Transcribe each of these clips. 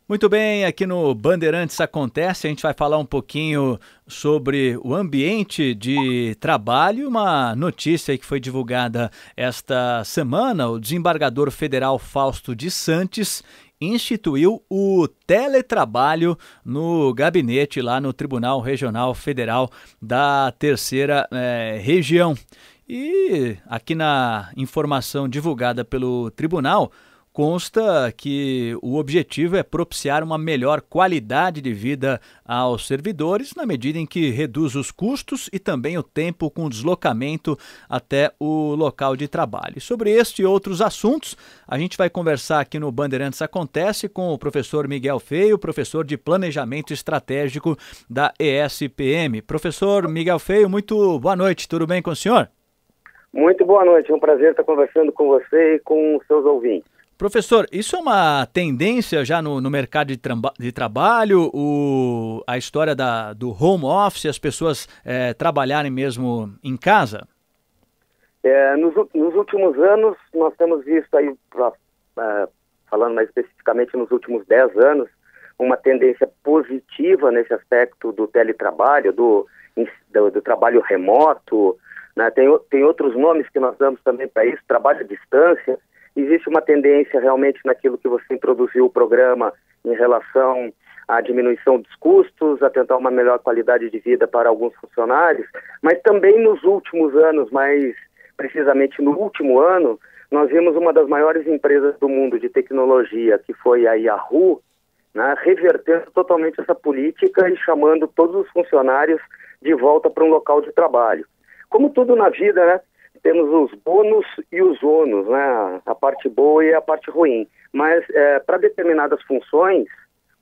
Muito bem, aqui no Bandeirantes Acontece, a gente vai falar um pouquinho sobre o ambiente de trabalho, uma notícia aí que foi divulgada esta semana. O desembargador federal Fausto de Santis instituiu o teletrabalho no gabinete lá no Tribunal Regional Federal da Terceira Região. E aqui na informação divulgada pelo tribunal, consta que o objetivo é propiciar uma melhor qualidade de vida aos servidores, na medida em que reduz os custos e também o tempo com deslocamento até o local de trabalho. Sobre este e outros assuntos, a gente vai conversar aqui no Bandeirantes Acontece com o professor Miguel Feio, professor de Planejamento Estratégico da ESPM. Professor Miguel Feio, muito boa noite, tudo bem com o senhor? Muito boa noite, é um prazer estar conversando com você e com os seus ouvintes. Professor, isso é uma tendência já no mercado de trabalho, a história do home office, as pessoas trabalharem mesmo em casa? Nos últimos anos, nós temos visto aí, falando mais especificamente nos últimos 10 anos, uma tendência positiva nesse aspecto do teletrabalho, do trabalho remoto, né? Tem outros nomes que nós damos também para isso, trabalho à distância. Existe uma tendência realmente naquilo que você introduziu o programa em relação à diminuição dos custos, a tentar uma melhor qualidade de vida para alguns funcionários, mas também nos últimos anos, mais precisamente no último ano, nós vimos uma das maiores empresas do mundo de tecnologia, que foi a Yahoo, né, revertendo totalmente essa política e chamando todos os funcionários de volta para um local de trabalho. Como tudo na vida, né? Temos os bônus e os ônus, né? A parte boa e a parte ruim. Mas para determinadas funções,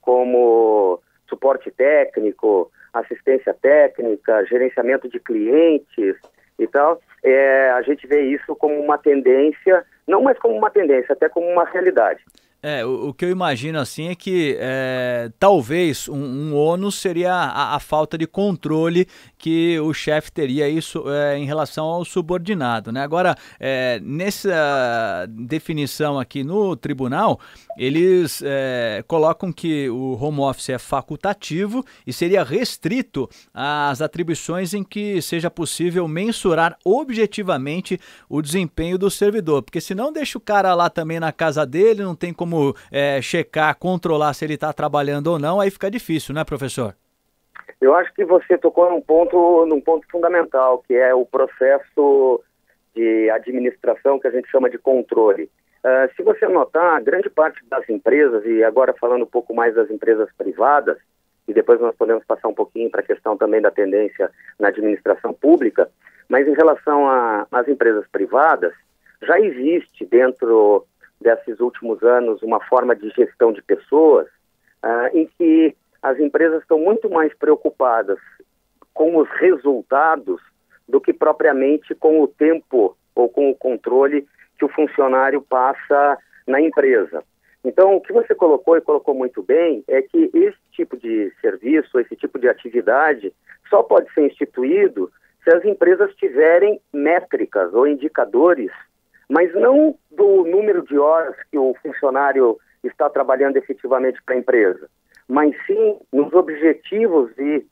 como suporte técnico, assistência técnica, gerenciamento de clientes e tal, a gente vê isso como uma tendência, não mais como uma tendência, até como uma realidade. O que eu imagino assim é que talvez um ônus seria a falta de controle que o chefe teria isso em relação ao subordinado, né? Agora, nessa definição aqui no tribunal, eles colocam que o home office é facultativo e seria restrito às atribuições em que seja possível mensurar objetivamente o desempenho do servidor, porque senão deixa o cara lá também na casa dele, não tem como checar, controlar se ele está trabalhando ou não, aí fica difícil, né, professor? Eu acho que você tocou num ponto fundamental, que é o processo de administração que a gente chama de controle. Se você notar, grande parte das empresas, e agora falando um pouco mais das empresas privadas, e depois nós podemos passar um pouquinho para a questão também da tendência na administração pública, mas em relação às empresas privadas, já existe dentro desses últimos anos uma forma de gestão de pessoas em que as empresas estão muito mais preocupadas com os resultados do que propriamente com o tempo ou com o controle que o funcionário passa na empresa. Então, o que você colocou, e colocou muito bem, é que esse tipo de serviço, esse tipo de atividade só pode ser instituído se as empresas tiverem métricas ou indicadores, mas não do número de horas que o funcionário está trabalhando efetivamente para a empresa, mas sim nos objetivos e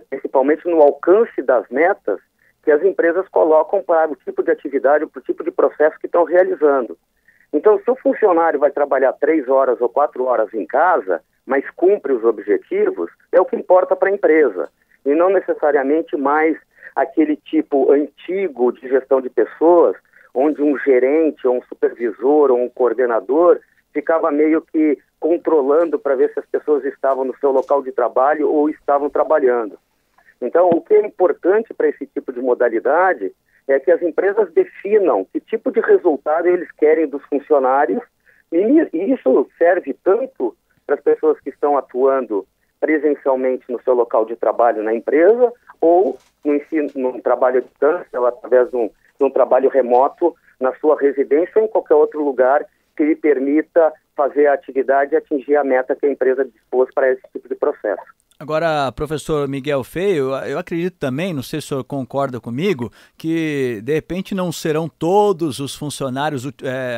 principalmente no alcance das metas que as empresas colocam para o tipo de atividade, para o tipo de processo que estão realizando. Então, se o funcionário vai trabalhar 3 horas ou 4 horas em casa, mas cumpre os objetivos, é o que importa para a empresa, e não necessariamente mais aquele tipo antigo de gestão de pessoas, onde um gerente, ou um supervisor, ou um coordenador ficava meio que controlando para ver se as pessoas estavam no seu local de trabalho ou estavam trabalhando. Então, o que é importante para esse tipo de modalidade é que as empresas definam que tipo de resultado eles querem dos funcionários, e isso serve tanto para as pessoas que estão atuando presencialmente no seu local de trabalho na empresa, ou no trabalho à distância, ou através de um trabalho remoto na sua residência ou em qualquer outro lugar que lhe permita fazer a atividade e atingir a meta que a empresa dispôs para esse tipo de processo. Agora, professor Miguel Feio, eu acredito também, não sei se o senhor concorda comigo, que de repente não serão todos os funcionários,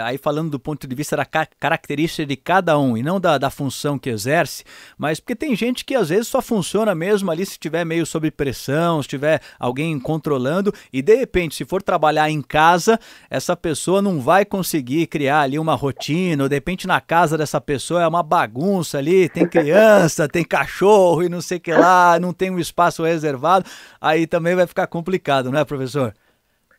aí falando do ponto de vista da característica de cada um e não da função que exerce, mas porque tem gente que às vezes só funciona mesmo ali se estiver meio sob pressão, se tiver alguém controlando e de repente se for trabalhar em casa, essa pessoa não vai conseguir criar ali uma rotina, ou de repente na casa dessa pessoa é uma bagunça ali, tem criança, tem cachorro, não sei o que lá, não tem um espaço reservado, aí também vai ficar complicado, não é, professor?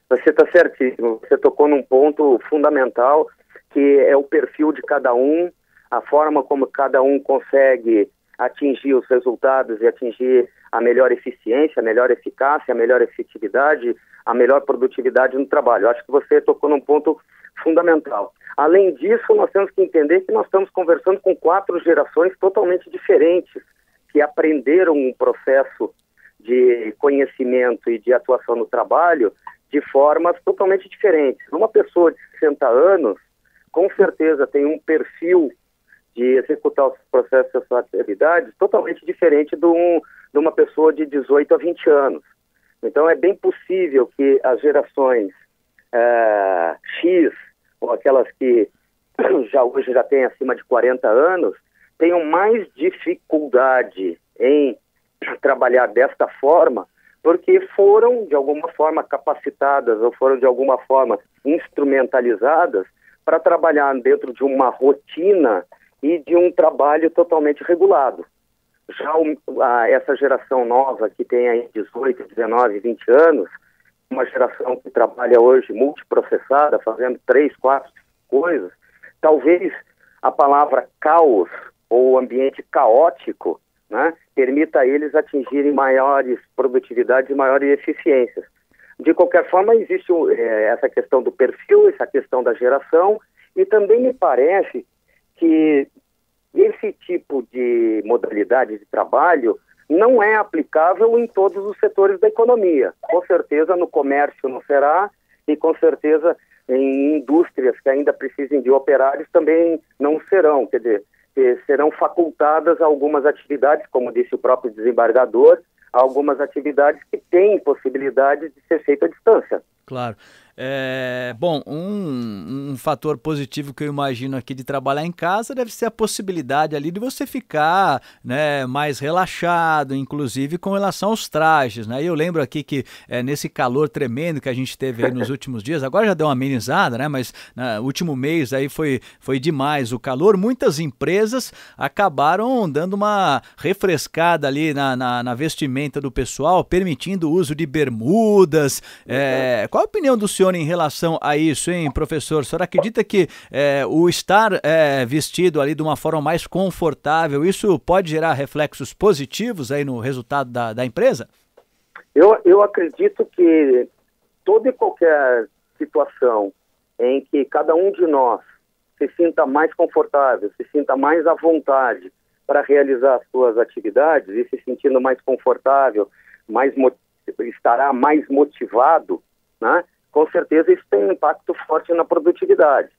Você está certíssimo, você tocou num ponto fundamental, que é o perfil de cada um, a forma como cada um consegue atingir os resultados e atingir a melhor eficiência, a melhor eficácia, a melhor efetividade, a melhor produtividade no trabalho. Eu acho que você tocou num ponto fundamental. Além disso, nós temos que entender que nós estamos conversando com 4 gerações totalmente diferentes, que aprenderam um processo de conhecimento e de atuação no trabalho de formas totalmente diferentes. Uma pessoa de 60 anos, com certeza, tem um perfil de executar os processos e suas atividades totalmente diferente de uma pessoa de 18 a 20 anos. Então, é bem possível que as gerações X, ou aquelas que hoje já têm acima de 40 anos, tenham mais dificuldade em trabalhar desta forma, porque foram, de alguma forma, capacitadas ou foram, de alguma forma, instrumentalizadas para trabalhar dentro de uma rotina e de um trabalho totalmente regulado. Já essa geração nova, que tem aí 18, 19, 20 anos, uma geração que trabalha hoje multiprocessada, fazendo 3, 4 coisas, talvez a palavra caos ou ambiente caótico, né, permita a eles atingirem maiores produtividades e maiores eficiências. De qualquer forma, existe essa questão do perfil, essa questão da geração, e também me parece que esse tipo de modalidade de trabalho não é aplicável em todos os setores da economia. Com certeza no comércio não será, e com certeza em indústrias que ainda precisem de operários também não serão, quer dizer, serão facultadas algumas atividades, como disse o próprio desembargador, algumas atividades que têm possibilidade de ser feita à distância. Claro. Bom, um fator positivo que eu imagino aqui de trabalhar em casa deve ser a possibilidade ali de você ficar, né, mais relaxado, inclusive com relação aos trajes, né? E eu lembro aqui que nesse calor tremendo que a gente teve aí nos últimos dias, agora já deu uma amenizada, né? Mas no último mês aí foi demais o calor. Muitas empresas acabaram dando uma refrescada ali na vestimenta do pessoal, permitindo o uso de bermudas. Qual a opinião do senhor em relação a isso, hein, professor? O senhor acredita que o estar vestido ali de uma forma mais confortável, isso pode gerar reflexos positivos aí no resultado da empresa? Eu acredito que toda e qualquer situação em que cada um de nós se sinta mais confortável, se sinta mais à vontade para realizar as suas atividades e se sentindo mais confortável, estará mais motivado, né? Com certeza isso tem um impacto forte na produtividade,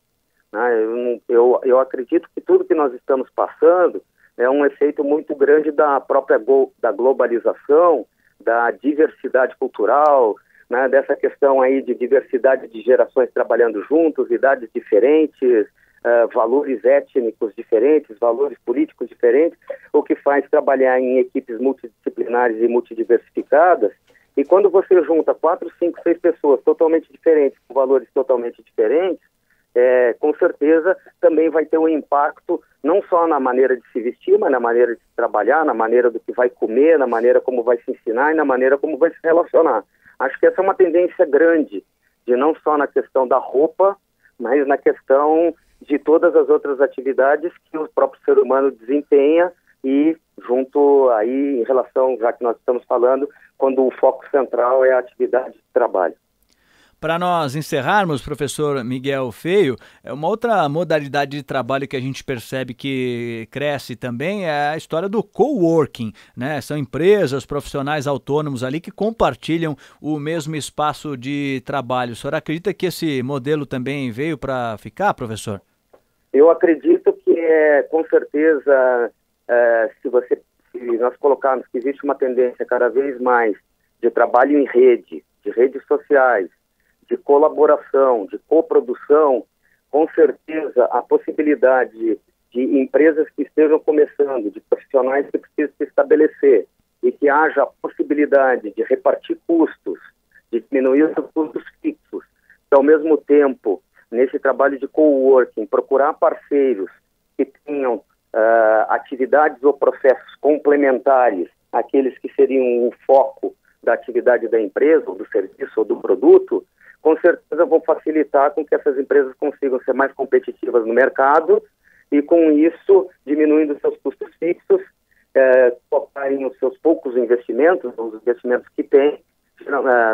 né? Eu acredito que tudo que nós estamos passando é um efeito muito grande da própria da globalização, da diversidade cultural, né? Dessa questão aí de diversidade de gerações trabalhando juntos, idades diferentes, valores étnicos diferentes, valores políticos diferentes, o que faz trabalhar em equipes multidisciplinares e multidiversificadas. E quando você junta 4, 5, 6 pessoas totalmente diferentes, com valores totalmente diferentes, com certeza também vai ter um impacto não só na maneira de se vestir, mas na maneira de se trabalhar, na maneira do que vai comer, na maneira como vai se ensinar e na maneira como vai se relacionar. Acho que essa é uma tendência grande, de não só na questão da roupa, mas na questão de todas as outras atividades que o próprio ser humano desempenha e junto aí em relação, já que nós estamos falando, quando o foco central é a atividade de trabalho. Para nós encerrarmos, professor Miguel Feio, uma outra modalidade de trabalho que a gente percebe que cresce também é a história do coworking, né? São empresas, profissionais autônomos ali que compartilham o mesmo espaço de trabalho. O senhor acredita que esse modelo também veio para ficar, professor? Eu acredito que com certeza, se nós colocarmos que existe uma tendência cada vez mais de trabalho em rede, de redes sociais, de colaboração, de coprodução, com certeza a possibilidade de empresas que estejam começando, de profissionais que precisam se estabelecer e que haja a possibilidade de repartir custos, de diminuir os custos fixos, e ao mesmo tempo, nesse trabalho de coworking, procurar parceiros que tenham atividades ou processos complementares àqueles que seriam o foco da atividade da empresa, ou do serviço, ou do produto, com certeza vão facilitar com que essas empresas consigam ser mais competitivas no mercado e, com isso, diminuindo seus custos fixos, focarem os seus poucos investimentos, os investimentos que têm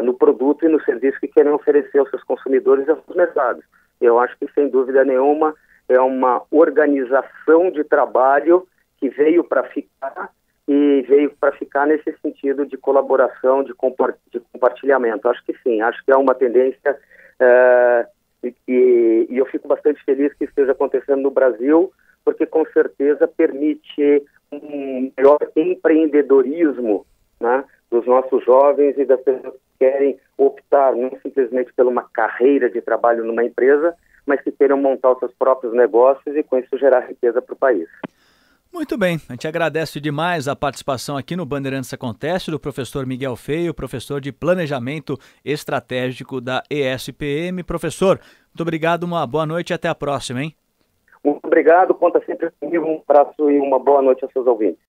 no produto e no serviço que querem oferecer aos seus consumidores e aos seus mercados. Eu acho que, sem dúvida nenhuma, é uma organização de trabalho que veio para ficar e veio para ficar nesse sentido de colaboração, de compartilhamento. Acho que sim, acho que é uma tendência e eu fico bastante feliz que esteja acontecendo no Brasil, porque com certeza permite um melhor empreendedorismo, né, dos nossos jovens e das pessoas que querem optar não simplesmente por uma carreira de trabalho numa empresa, mas que queiram montar os seus próprios negócios e com isso gerar riqueza para o país. Muito bem, a gente agradece demais a participação aqui no Bandeirantes Acontece do professor Miguel Feio, professor de Planejamento Estratégico da ESPM. Professor, muito obrigado, uma boa noite e até a próxima, hein? Muito obrigado, conta sempre comigo, um abraço e uma boa noite aos seus ouvintes.